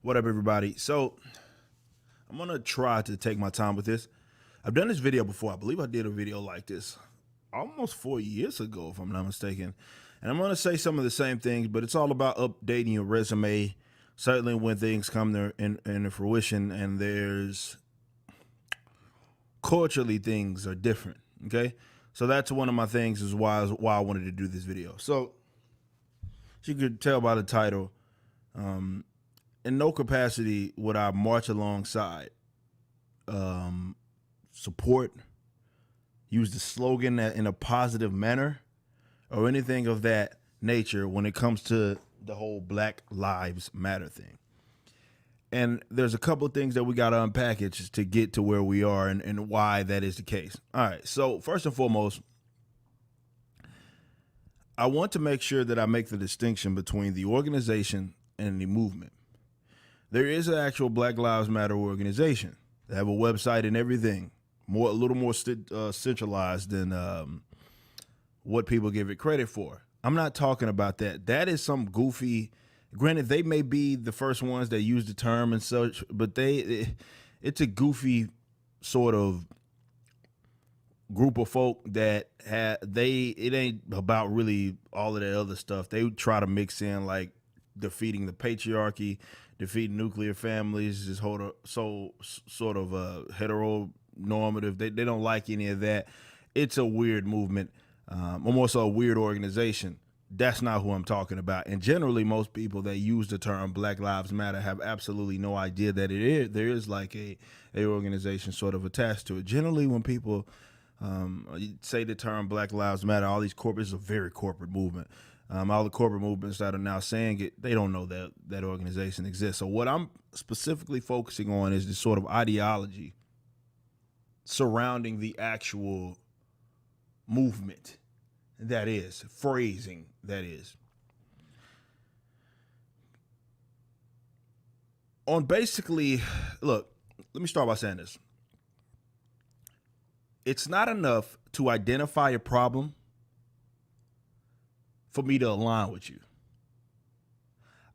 What up, everybody? So I'm gonna try to take my time with this. I've done this video before. I believe I did a video like this almost 4 years ago, if I'm not mistaken. And I'm gonna say some of the same things, but it's all about updating your resume. Certainly, when things come there in fruition, and there's culturally things are different. Okay, so that's one of my things is why I wanted to do this video. So as you could tell by the title, in no capacity would I march alongside, support, use the slogan in a positive manner, or anything of that nature when it comes to the whole Black Lives Matter thing. And there's a couple of things that we got to unpackage to get to where we are and why that is the case. All right, so first and foremost, I want to make sure that I make the distinction between the organization and the movement. There is an actual Black Lives Matter organization. They have a website and everything, a little more centralized than what people give it credit for. I'm not talking about that. That is some goofy. Granted, they may be the first ones that use the term and such, but it's a goofy sort of group of folk that it ain't about really all of that other stuff. They try to mix in like defeating the patriarchy, defeating nuclear families, just sort of heteronormative. They don't like any of that. It's a weird movement, almost a weird organization. That's not who I'm talking about. And generally, most people that use the term Black Lives Matter have absolutely no idea that there is like a organization sort of attached to it. Generally, when people say the term Black Lives Matter, all these it's a very corporate movement. All the corporate movements that are now saying it, they don't know that organization exists. So what I'm specifically focusing on is this sort of ideology surrounding the actual movement. That is, phrasing, that is. On basically, look, let me start by saying this. It's not enough to identify a problem for me to align with you.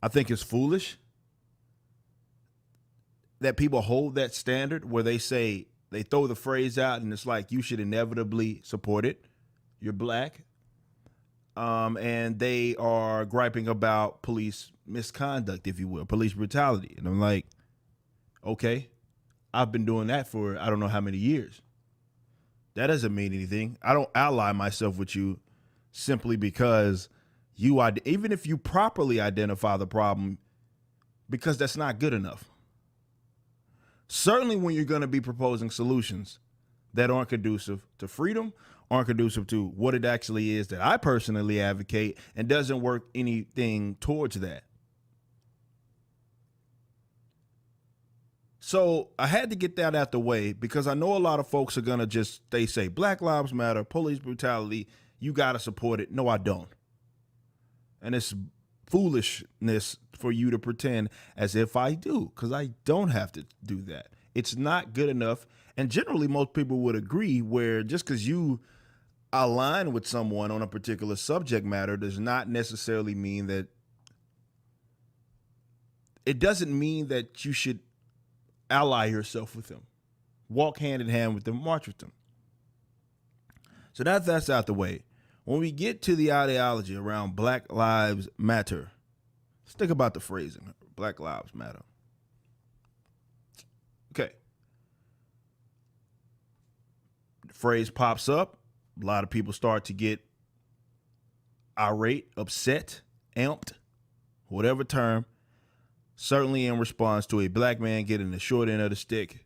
I think it's foolish that people hold that standard where they throw the phrase out and it's like you should inevitably support it. You're Black. And they are griping about police misconduct, if you will, police brutality. And I'm like, okay, I've been doing that for I don't know how many years. That doesn't mean anything. I don't ally myself with you simply because even if you properly identify the problem, because that's not good enough. Certainly when you're going to be proposing solutions that aren't conducive to freedom, aren't conducive to what it actually is that I personally advocate, and doesn't work anything towards that. So I had to get that out the way because I know a lot of folks are going to they say Black Lives Matter, police brutality, you got to support it. No, I don't. And it's foolishness for you to pretend as if I do, because I don't have to do that. It's not good enough. And generally, most people would agree where just because you align with someone on a particular subject matter does not necessarily mean that it doesn't mean that you should ally yourself with them, walk hand in hand with them, march with them. So that's out the way. When we get to the ideology around Black Lives Matter, let's think about the phrasing, Black Lives Matter. Okay. The phrase pops up. A lot of people start to get irate, upset, amped, whatever term, certainly in response to a Black man getting the short end of the stick,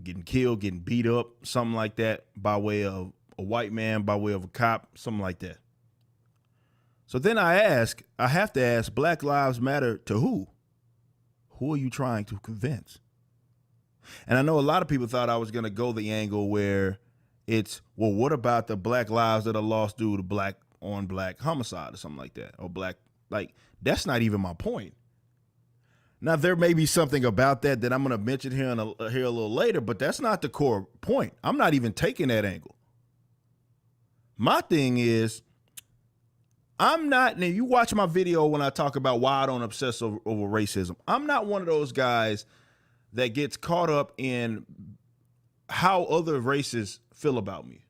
getting killed, getting beat up, something like that by way of a white man, by way of a cop, something like that. So then I have to ask, Black Lives Matter to who? Who are you trying to convince? And I know a lot of people thought I was going to go the angle where it's, well, what about the Black lives that are lost due to black on black homicide or something like that? Or black, like, that's not even my point. Now, there may be something about that I'm going to mention here a little later, but that's not the core point. I'm not even taking that angle. My thing is, I'm not, and you watch my video when I talk about why I don't obsess over racism. I'm not one of those guys that gets caught up in how other races feel about me.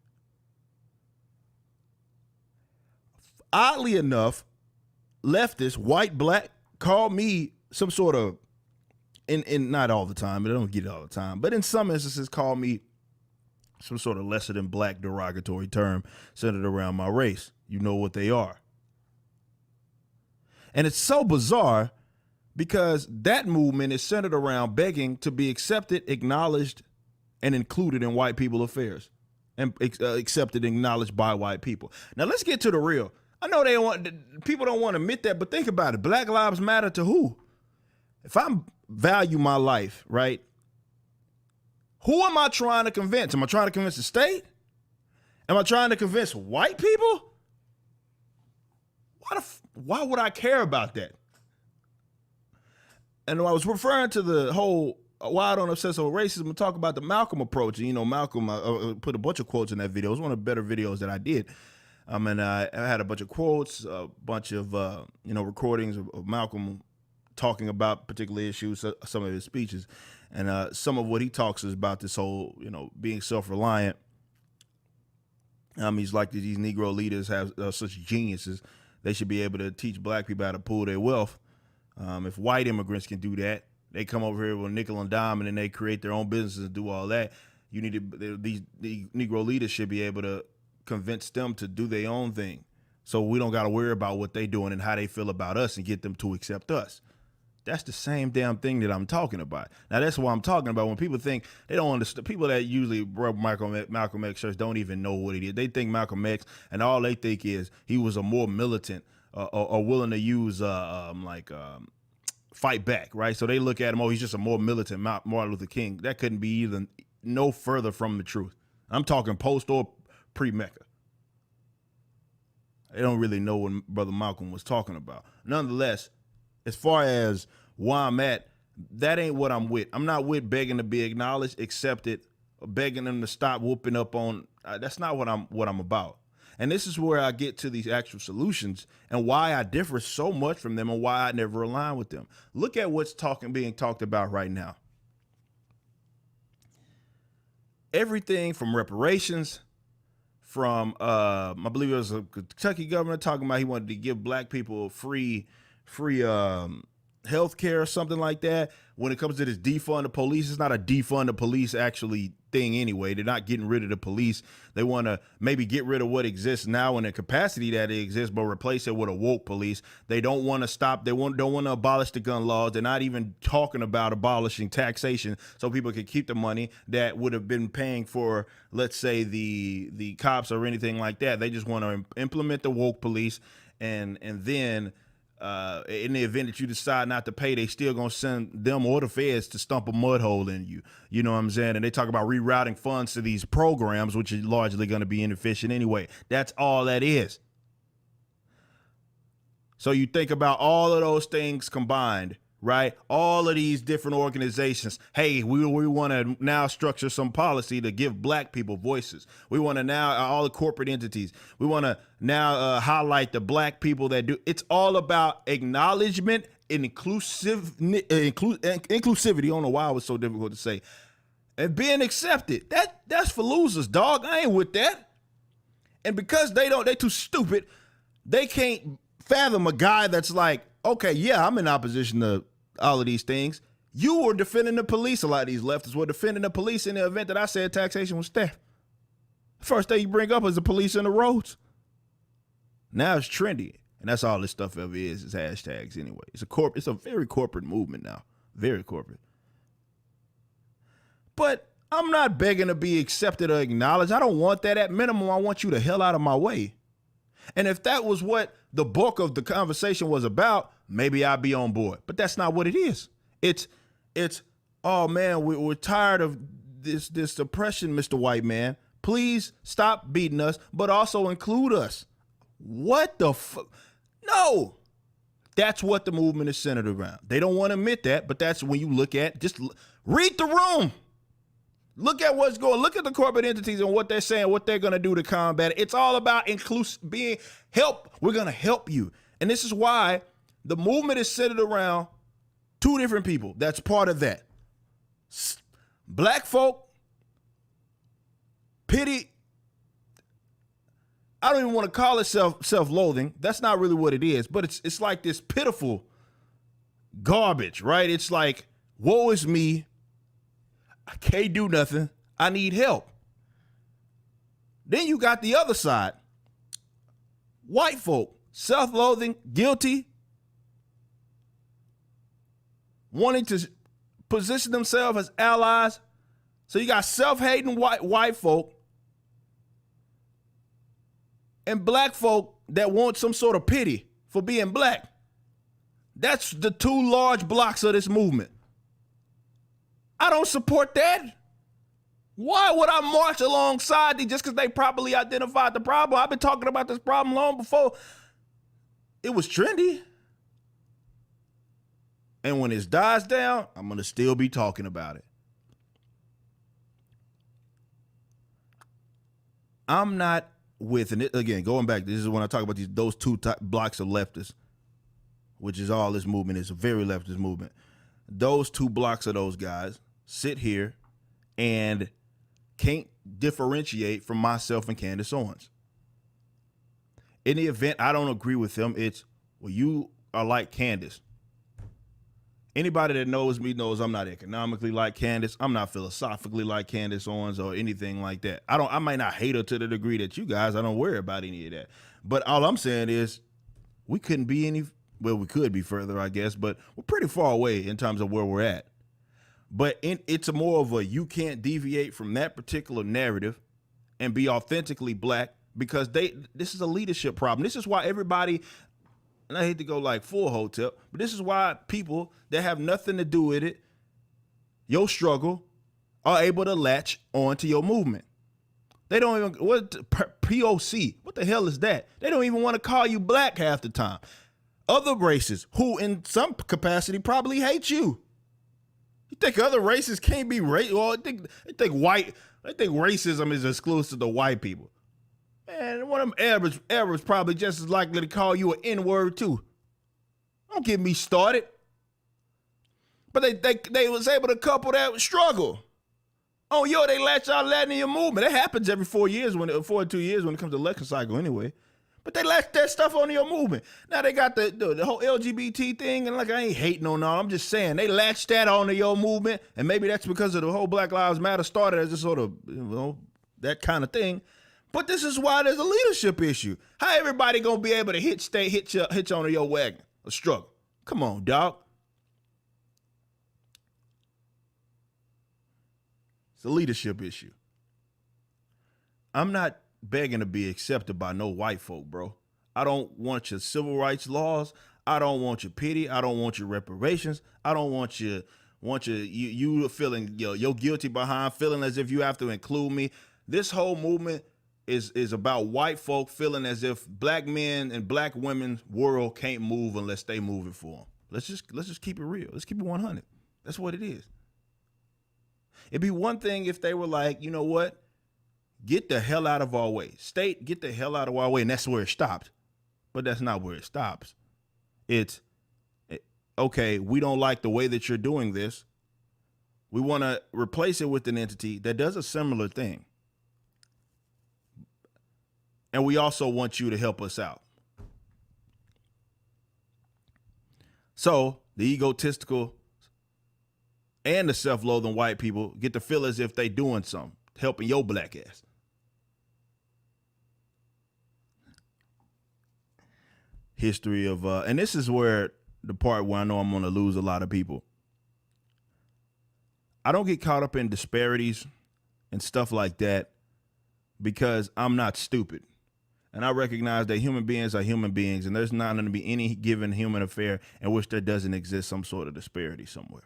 Oddly enough, leftists, white, black, call me some sort of, in not all the time, but I don't get it all the time, but in some instances call me some sort of lesser than black derogatory term centered around my race. You know what they are. And it's so bizarre because that movement is centered around begging to be accepted, acknowledged, and included in white people affairs, and accepted and acknowledged by white people. Now let's get to the real. I know people don't want to admit that, but think about it. Black lives matter to who? If I value my life, right? Who am I trying to convince? Am I trying to convince the state? Am I trying to convince white people? Why would I care about that? And I was referring to the whole why I don't obsess over racism and talk about the Malcolm approach. And, you know, Malcolm, I put a bunch of quotes in that video. It was one of the better videos that I did. And I had a bunch of quotes, a bunch of, recordings of Malcolm talking about particular issues, some of his speeches. And some of what he talks is about this whole, being self-reliant. He's like these Negro leaders have such geniuses. They should be able to teach black people how to pool their wealth. If white immigrants can do that, they come over here with nickel and dime and then they create their own businesses and do all that. These Negro leaders should be able to convince them to do their own thing. So we don't got to worry about what they doing and how they feel about us and get them to accept us. That's the same damn thing that I'm talking about. Now, that's what I'm talking about. When people think they don't understand, people that usually rub Malcolm X shirts don't even know what it is. They think Malcolm X, and all they think is he was a more militant or willing to use fight back, right? So they look at him, he's just a more militant Martin Luther King. That couldn't be even no further from the truth. I'm talking post or pre-Mecca. They don't really know what Brother Malcolm was talking about. Nonetheless, as far as where I'm at, that ain't what I'm with. I'm not with begging to be acknowledged, accepted, or begging them to stop whooping up on. That's not what I'm about. And this is where I get to these actual solutions and why I differ so much from them and why I never align with them. Look at what's being talked about right now. Everything from reparations, from I believe it was a Kentucky governor talking about he wanted to give black people free health care or something like that. When it comes to this defund the police, it's not a defund the police actually thing anyway. They're not getting rid of the police. They want to maybe get rid of what exists now in the capacity that it exists, but replace it with a woke police. They don't want to stop. They don't want to abolish the gun laws. They're not even talking about abolishing taxation so people can keep the money that would have been paying for, let's say, the cops or anything like that. They just want to implement the woke police, and then in the event that you decide not to pay, they still gonna send them or the feds to stump a mud hole in you. You know what I'm saying? And they talk about rerouting funds to these programs, which is largely gonna be inefficient anyway. That's all that is. So you think about all of those things combined, right? All of these different organizations. Hey, we want to now structure some policy to give black people voices. We want to now, all the corporate entities, we want to now highlight the black people that do. It's all about acknowledgement and inclusivity. I don't know why it was so difficult to say. And being accepted. That's for losers, dog. I ain't with that. And because they too stupid, they can't fathom a guy that's like, okay, yeah, I'm in opposition to all of these things. You were defending the police. A lot of these leftists were defending the police in the event that I said taxation was theft. First thing you bring up is the police and the roads. Now it's trendy. And that's all this stuff ever is hashtags anyway. It's a very corporate movement now. Very corporate. But I'm not begging to be accepted or acknowledged. I don't want that. At minimum, I want you the hell out of my way. And if that was what the bulk of the conversation was about, maybe I'd be on board. But that's not what it is. It's oh man, we're tired of this oppression, Mr. White Man. Please stop beating us, but also include us. What the fuck? No. That's what the movement is centered around. They don't want to admit that, but that's when you look at, just read the room. Look at what's going. Look at the corporate entities and what they're saying, what they're going to do to combat it. It's all about being help. We're going to help you. And this is why the movement is centered around two different people. That's part of that. Black folk, pity. I don't even want to call it self-loathing. That's not really what it is. But it's like this pitiful garbage, right? It's like, woe is me. I can't do nothing. I need help. Then you got the other side. White folk, self-loathing, guilty, wanting to position themselves as allies. So you got self-hating white folk and black folk that want some sort of pity for being black. That's the two large blocks of this movement. I don't support that. Why would I march alongside these just because they properly identified the problem? I've been talking about this problem long before it was trendy. And when it dies down, I'm going to still be talking about it. I'm not with, and again, going back, this is when I talk about those two blocks of leftists, which is all this movement is, a very leftist movement. Those two blocks of those guys sit here and can't differentiate from myself and Candace Owens. In the event I don't agree with them, it's, well, you are like Candace. Anybody that knows me knows I'm not economically like Candace. I'm not philosophically like Candace Owens or anything like that. I might not hate her to the degree that you guys, I don't worry about any of that. But all I'm saying is we couldn't be well, we could be further, I guess, but we're pretty far away in terms of where we're at. But it's more of a, you can't deviate from that particular narrative and be authentically black, because this is a leadership problem. This is why everybody, and I hate to go like full hotel, but this is why people that have nothing to do with it, your struggle, are able to latch onto your movement. They don't even, POC, what the hell is that? They don't even want to call you black half the time. Other races who in some capacity probably hate you. You think other races can't be racist? Well, they think racism is exclusive to white people. Man, one of them Arabs probably just as likely to call you an N-word too. Don't get me started. But they was able to couple that with struggle. Oh, they latch out Latin in your movement. That happens every 4 years, 4 or 2 years when it comes to election cycle anyway. But they latch that stuff on your movement. Now they got the whole LGBT thing, and like, I ain't hating on all. I'm just saying they latched that onto your movement, and maybe that's because of the whole Black Lives Matter started as a sort of, that kind of thing. But this is why there's a leadership issue. How everybody gonna be able to hitch onto your wagon? A struggle. Come on, dog. It's a leadership issue. I'm not begging to be accepted by no white folk, bro. I don't want your civil rights laws. I don't want your pity. I don't want your reparations. I don't want you feeling you're guilty behind, feeling as if you have to include me. This whole movement is about white folk feeling as if black men and black women's world can't move unless they move it for them. Let's just keep it real. Let's keep it 100. That's what it is. It'd be one thing if they were like, you know what? Get the hell out of our way. State, get the hell out of our way. And that's where it stopped. But that's not where it stops. It's, okay, we don't like the way that you're doing this. We want to replace it with an entity that does a similar thing. And we also want you to help us out. So the egotistical and the self-loathing white people get to feel as if they doing something, helping your black ass. History of, and this is where the part where I know I'm going to lose a lot of people. I don't get caught up in disparities and stuff like that because I'm not stupid. And I recognize that human beings are human beings, and there's not going to be any given human affair in which there doesn't exist some sort of disparity somewhere.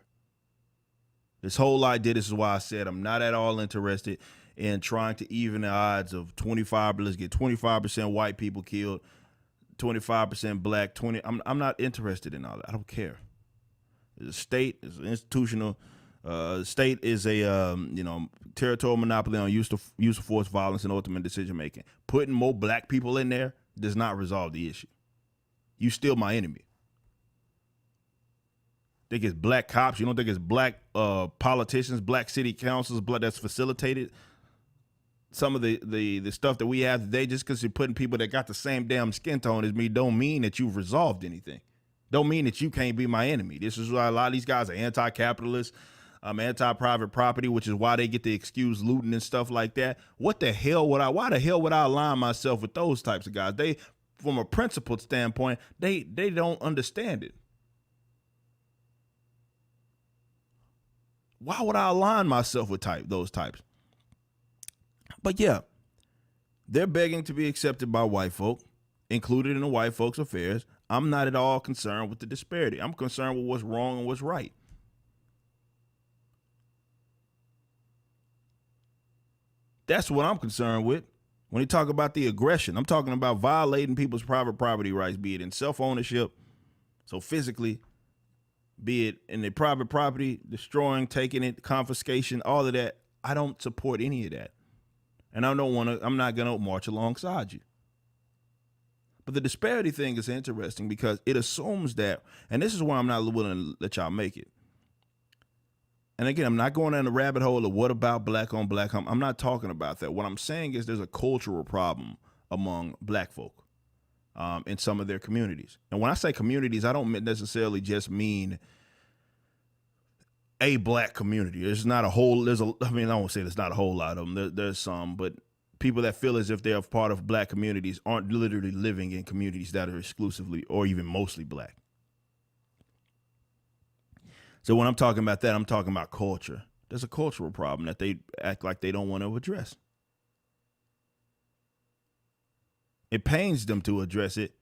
This whole idea, this is why I said I'm not at all interested in trying to even the odds of 25, let's get 25% white people killed, 25% black, 20. I'm not interested in all that. I don't care. It's a state, it's institutional. State is a territorial monopoly on use of force, violence, and ultimate decision making. Putting more black people in there does not resolve the issue. You still my enemy. Think it's black cops? You don't think it's black politicians, black city councils, that's facilitated some of the stuff that we have today? Just because you're putting people that got the same damn skin tone as me don't mean that you've resolved anything. Don't mean that you can't be my enemy. This is why a lot of these guys are anti-capitalist, anti-private property, which is why they get to excuse looting and stuff like that. Why the hell would I align myself with those types of guys? They, from a principled standpoint, they don't understand it. Why would I align myself with those types? But yeah, they're begging to be accepted by white folk, included in the white folks' affairs. I'm not at all concerned with the disparity. I'm concerned with what's wrong and what's right. That's what I'm concerned with. When you talk about the aggression, I'm talking about violating people's private property rights, be it in self-ownership, so physically, be it in their private property, destroying, taking it, confiscation, all of that. I don't support any of that. And I'm not going to march alongside you. But the disparity thing is interesting because it assumes that, and this is why I'm not willing to let y'all make it. And again, I'm not going down the rabbit hole of what about black on black. I'm not talking about that. What I'm saying is there's a cultural problem among black folk in some of their communities. And when I say communities, I don't necessarily just mean a black community. There's not a whole, I won't say there's not a whole lot of them. There's some, but people that feel as if they're part of black communities aren't literally living in communities that are exclusively or even mostly black. So when I'm talking about that, I'm talking about culture. There's a cultural problem that they act like they don't want to address. It pains them to address it.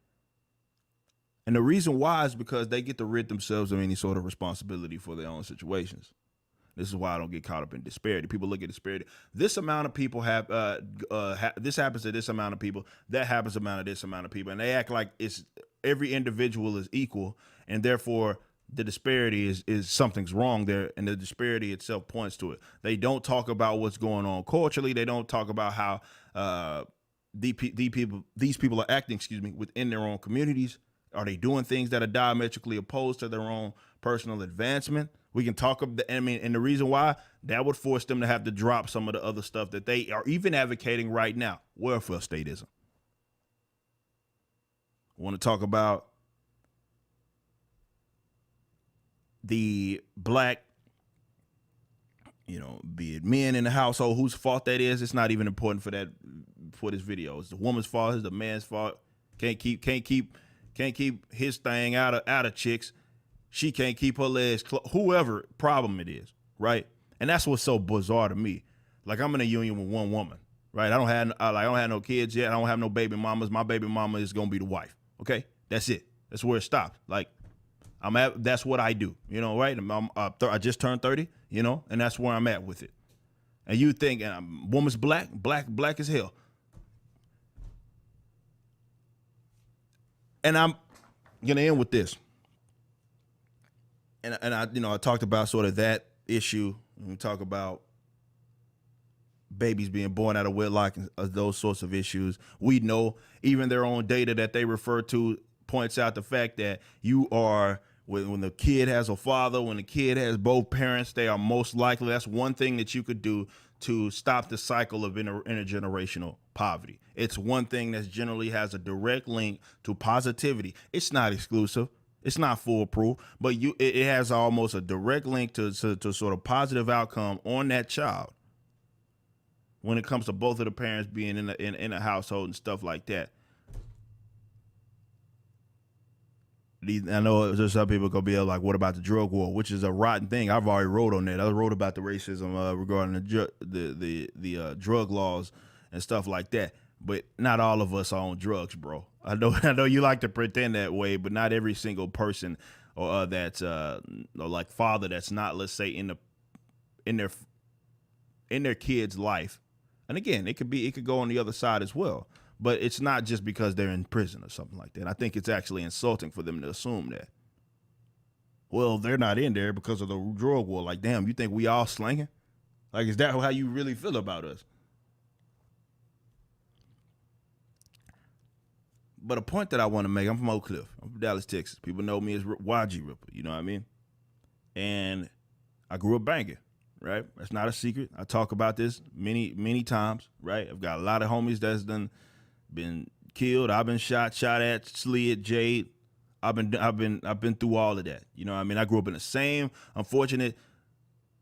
And the reason why is because they get to rid themselves of any sort of responsibility for their own situations. This is why I don't get caught up in disparity. People look at disparity. This amount of people have, this happens to this amount of people. That happens to this amount of people. And they act like it's every individual is equal. And therefore, the disparity is something's wrong there. And the disparity itself points to it. They don't talk about what's going on culturally. They don't talk about how these people are acting, within their own communities. Are they doing things that are diametrically opposed to their own personal advancement? We can talk about, and the reason why, that would force them to have to drop some of the other stuff that they are even advocating right now, welfare statism. I want to talk about the black, be it men in the household, whose fault that is. It's not even important for this video. It's the woman's fault. It's the man's fault. Can't keep his thing out of chicks. She can't keep her legs closed. Whoever problem it is, right? And that's what's so bizarre to me. Like, I'm in a union with one woman, right? I don't have no kids yet. I don't have no baby mamas. My baby mama is gonna be the wife. Okay, that's it. That's where it stops. Like, that's what I do, right? I just turned 30, and that's where I'm at with it. And you think, woman's black as hell. And I'm gonna end with this. And I talked about sort of that issue. We talk about babies being born out of wedlock and those sorts of issues. We know even their own data that they refer to points out the fact that when the kid has a father, when the kid has both parents, they are most likely. That's one thing that you could do to stop the cycle of intergenerational poverty. It's one thing that generally has a direct link to positivity. It's not exclusive. It's not foolproof, but it has almost a direct link to sort of positive outcome on that child when it comes to both of the parents being in a household and stuff like that. I know there's some people gonna be like, "What about the drug war?" Which is a rotten thing. I've already wrote on that. I wrote about the racism regarding the drug laws and stuff like that. But not all of us are on drugs, bro. I know you like to pretend that way, but not every single person or that's like father that's not, let's say, in their kid's life. And again, it could go on the other side as well. But it's not just because they're in prison or something like that. I think it's actually insulting for them to assume that. Well, they're not in there because of the drug war. Like, damn, you think we all slinging? Like, is that how you really feel about us? But a point that I want to make, I'm from Oak Cliff. I'm from Dallas, Texas. People know me as YG Ripper, you know what I mean? And I grew up banging, right? That's not a secret. I talk about this many times, right? I've got a lot of homies that's been killed. I've been shot at, slid, jade. I've been through all of that. You know what I mean? I grew up in the same unfortunate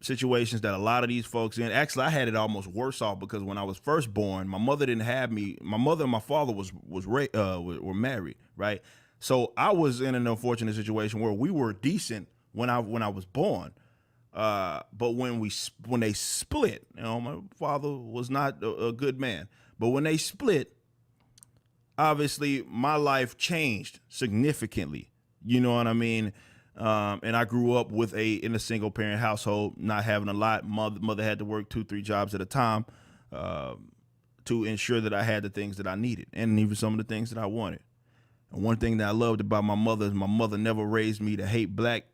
situations that a lot of these folks in. Actually, I had it almost worse off because when I was first born, my mother didn't have me. My mother and my father were married, right? So I was in an unfortunate situation where we were decent when I was born. But when they split, you know, my father was not a good man. But when they split, obviously my life changed significantly. You know what I mean? And I grew up in a single parent household, not having a lot. Mother had to work 2-3 jobs at a time to ensure that I had the things that I needed and even some of the things that I wanted. And one thing that I loved about my mother is my mother never raised me to hate black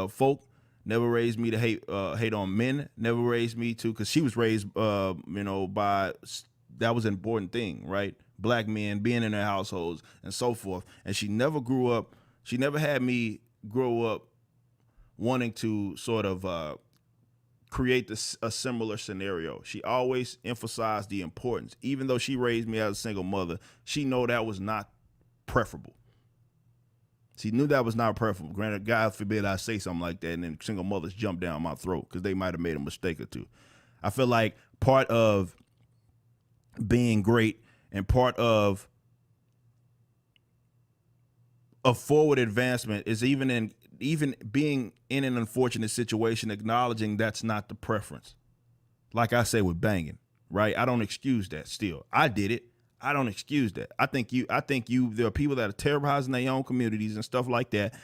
folk, never raised me to hate on men, never raised me to, because she was raised, by, that was an important thing, right? Black men being in their households and so forth. And she never had me grow up wanting to sort of create a similar scenario. She always emphasized the importance. Even though she raised me as a single mother, she knew that was not preferable. She knew that was not preferable. Granted, God forbid I say something like that and then single mothers jump down my throat because they might have made a mistake or two. I feel like part of being great and part of a forward advancement is even being in an unfortunate situation, acknowledging that's not the preference. Like I say with banging, right? I don't excuse that still. I did it. I don't excuse that. I think there are people that are terrorizing their own communities and stuff like that.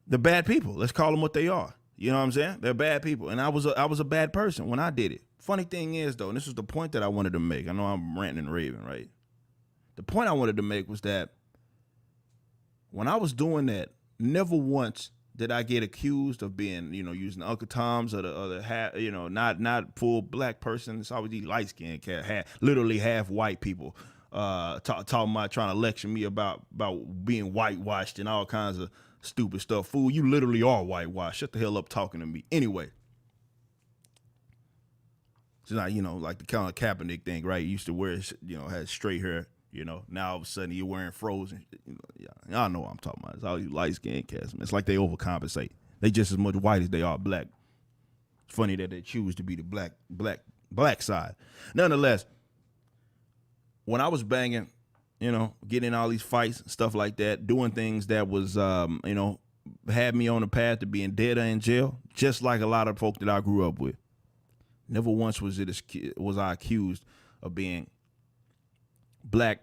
They're bad people. Let's call them what they are. You know what I'm saying? They're bad people. And I was a bad person when I did it. Funny thing is, though, and this is the point that I wanted to make. I know I'm ranting and raving, right? The point I wanted to make was that when I was doing that, never once did I get accused of being, using Uncle Tom's or not full black person. It's always these light skinned cat, literally half white people, talking about trying to lecture me about being whitewashed and all kinds of stupid stuff. Fool, you literally are whitewashed. Shut the hell up talking to me. Anyway. It's not, like the kind of Kaepernick thing, right? You used to wear, had straight hair, now all of a sudden you're wearing frozen. Y'all know what I'm talking about. It's all these light-skinned cats, man. It's like they overcompensate. They just as much white as they are black. It's funny that they choose to be the black side. Nonetheless, when I was banging, getting in all these fights and stuff like that, doing things that was, had me on the path to being dead or in jail, just like a lot of folk that I grew up with. Never once was I accused of being black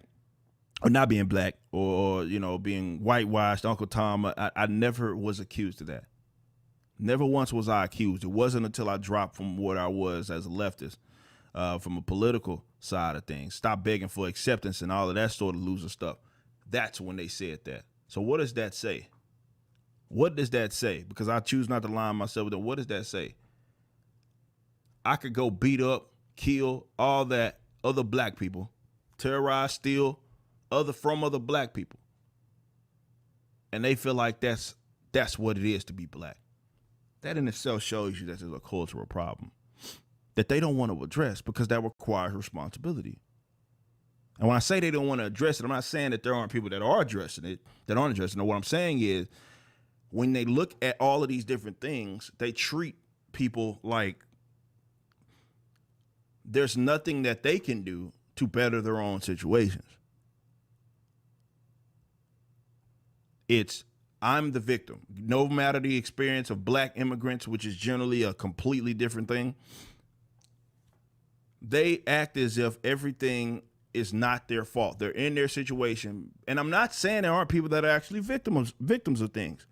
or not being black or being whitewashed, Uncle Tom. I never was accused of that. Never once was I accused. It wasn't until I dropped from what I was as a leftist, from a political side of things, stopped begging for acceptance and all of that sort of loser stuff. That's when they said that. So what does that say? What does that say? Because I choose not to line myself with them. What does that say? I could go beat up, kill all that other black people, terrorize, steal other black people. And they feel like that's what it is to be black. That in itself shows you that there's a cultural problem that they don't want to address because that requires responsibility. And when I say they don't want to address it, I'm not saying that there aren't people that are addressing it, that aren't addressing it. What I'm saying is when they look at all of these different things, they treat people like there's nothing that they can do to better their own situations. It's, I'm the victim. No matter the experience of black immigrants, which is generally a completely different thing, they act as if everything is not their fault. They're in their situation. And I'm not saying there aren't people that are actually victims of things.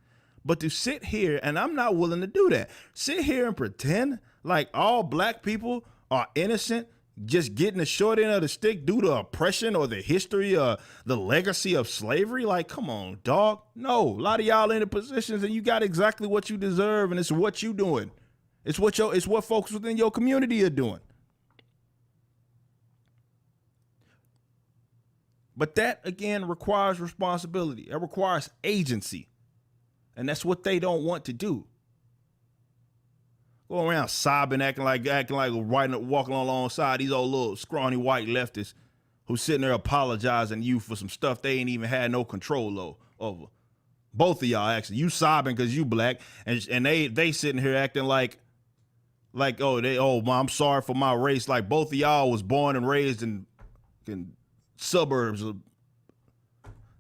But to sit here, and I'm not willing to do that, sit here and pretend like all black people are innocent, just getting the short end of the stick due to oppression or the history or the legacy of slavery? Like, come on, dog. No, a lot of y'all in the positions and you got exactly what you deserve, and it's what you doing. It's what folks within your community are doing. But that, again, requires responsibility. It requires agency. And that's what they don't want to do. Go around sobbing, acting like walking alongside these old little scrawny white leftists who's sitting there apologizing to you for some stuff they ain't even had no control over. Both of y'all, actually. You sobbing because you black, and they sitting here acting like I'm sorry for my race. Like both of y'all was born and raised in suburbs.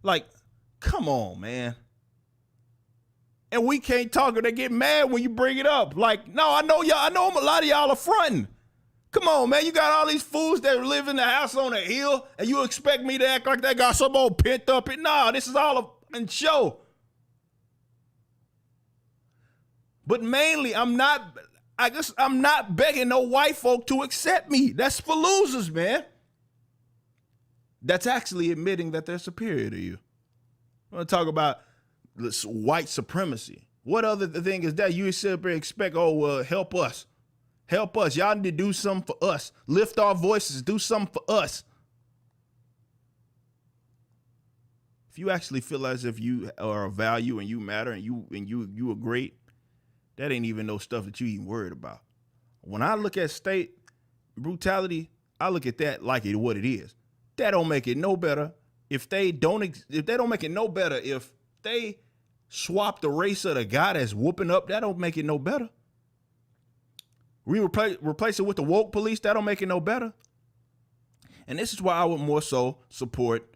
Like, come on, man. And we can't talk, or they get mad when you bring it up. Like, no, I know a lot of y'all are fronting. Come on, man. You got all these fools that live in the house on the hill, and you expect me to act like they got some old pent up. Nah, this is all a show. But mainly, I'm not begging no white folk to accept me. That's for losers, man. That's actually admitting that they're superior to you. I want to talk about this white supremacy. What other thing is that you sit up and expect, help us. Help us. Y'all need to do something for us. Lift our voices. Do something for us. If you actually feel as if you are of value and you matter and you are great, that ain't even no stuff that you even worried about. When I look at state brutality, I look at that like what it is. That don't make it no better if they don't make it no better if they swap the race of the guy that's whooping up. That don't make it no better. We replace it with the woke police. That don't make it no better. And this is why I would more so support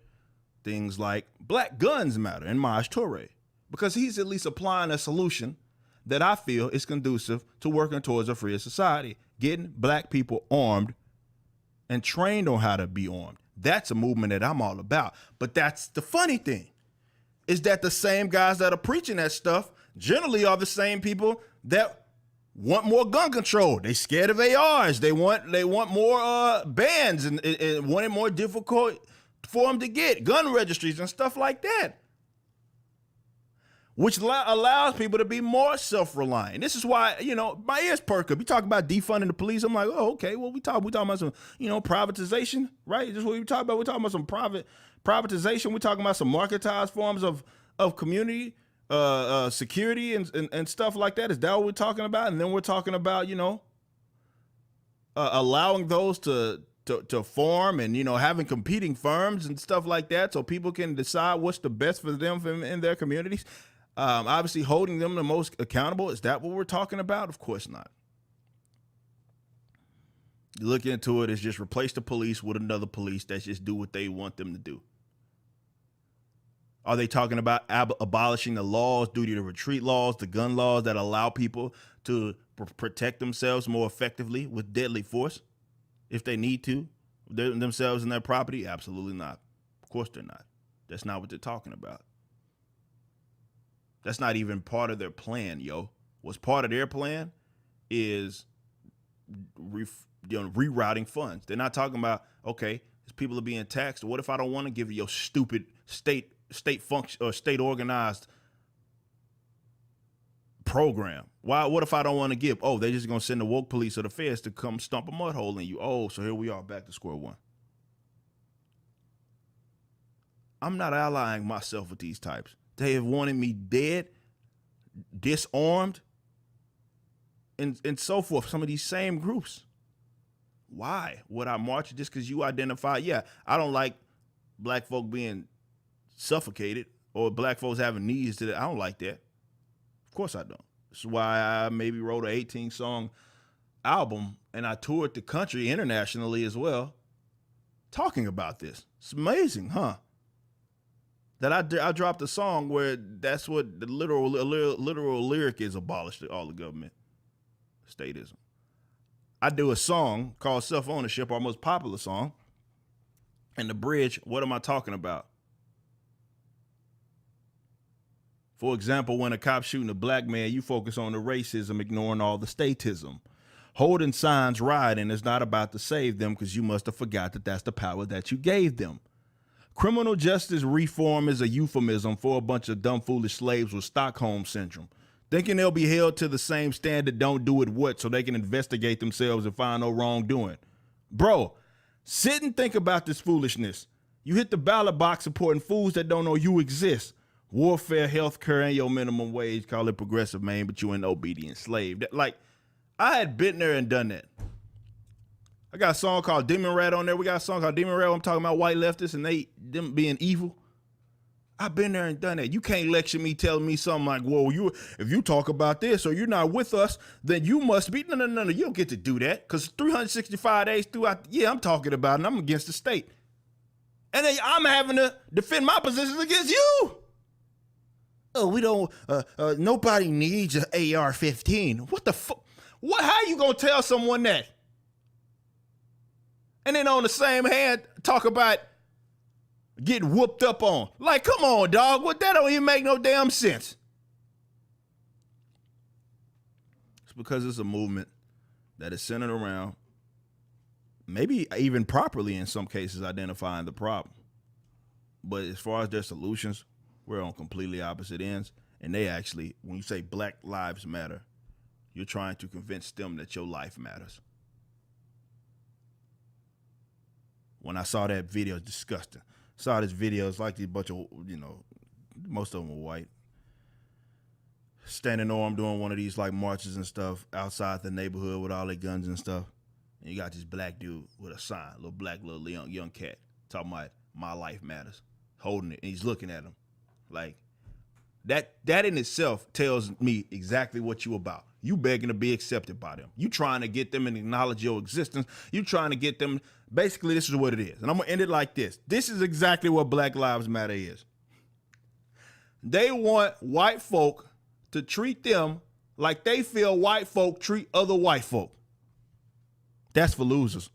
things like Black Guns Matter and Maj Toure, because he's at least applying a solution that I feel is conducive to working towards a freer society, getting black people armed and trained on how to be armed. That's a movement that I'm all about. But that's the funny thing, is that the same guys that are preaching that stuff generally are the same people that want more gun control. They scared of ARs. They want more bans and want it more difficult for them to get gun registries and stuff like that, which allows people to be more self-reliant. This is why, my ears perk up. You talk about defunding the police. I'm like, oh, okay. Well, we talking about some, privatization, right? This is what we talk about. We're talking about some privatization. We're talking about some marketized forms of community security and stuff like that. Is that what we're talking about? And then we're talking about, allowing those to form and, having competing firms and stuff like that so people can decide what's the best for them in their communities. Obviously holding them the most accountable. Is that what we're talking about? Of course not. You look into it, it's just replace the police with another police that just do what they want them to do. Are they talking about abolishing the laws, duty to retreat laws, the gun laws that allow people to protect themselves more effectively with deadly force if they need to, themselves and their property? Absolutely not. Of course they're not. That's not what they're talking about. That's not even part of their plan, yo. What's part of their plan is rerouting funds. They're not talking about, okay, people are being taxed. What if I don't want to give you your stupid state function or state organized program? What if I don't want to give? Oh, they're just gonna send the woke police or the feds to come stomp a mud hole in you. Oh, so here we are back to square one. I'm not allying myself with these types. They have wanted me dead, disarmed, and so forth. Some of these same groups. Why would I march just because you identify? Yeah, I don't like black folk being suffocated or black folks having needs to that. I don't like that. Of course I don't. This is why I maybe wrote an 18-song album and I toured the country internationally as well, talking about this. It's amazing, huh? That I dropped a song where that's what the literal lyric is: abolish all the government, statism. I do a song called Self-Ownership, our most popular song. And the bridge, what am I talking about? For example, when a cop's shooting a black man, you focus on the racism, ignoring all the statism. holding signs riding is not about to save them because you must have forgot that that's the power that you gave them. Criminal justice reform is a euphemism for a bunch of dumb, foolish slaves with Stockholm syndrome, thinking they'll be held to the same standard, don't do it what, so they can investigate themselves and find no wrongdoing. Bro, sit and think about this foolishness. You hit the ballot box supporting fools that don't know you exist. Warfare, healthcare, and your minimum wage. Call it progressive, man, but you an obedient slave. Like, I had been there and done that. I got a song called Demon Rat on there. We got a song called Demon Rat. I'm talking about white leftists and them being evil. I've been there and done that. You can't lecture me telling me something like, whoa, if you talk about this or you're not with us, then you must be. No. You don't get to do that because 365 days throughout, I'm talking about it and I'm against the state. And then I'm having to defend my positions against you. Oh, we don't, nobody needs an AR-15. What the fuck? How you gonna tell someone that? And then on the same hand, talk about getting whooped up on. Like, come on, dog. That don't even make no damn sense. It's because it's a movement that is centered around, maybe even properly in some cases, identifying the problem. But as far as their solutions, we're on completely opposite ends. And they actually, when you say Black Lives Matter, you're trying to convince them that your life matters. When I saw that video, it's disgusting. Saw this video, it's like these bunch of, most of them were white. Standing armed doing one of these like marches and stuff outside the neighborhood with all their guns and stuff. And you got this black dude with a sign, little young cat, talking about my life matters, holding it, and he's looking at him. Like, that in itself tells me exactly what you about. You begging to be accepted by them. You trying to get them to acknowledge your existence. You trying to get them, basically this is what it is. And I'm gonna end it like this. This is exactly what Black Lives Matter is. They want white folk to treat them like they feel white folk treat other white folk. That's for losers.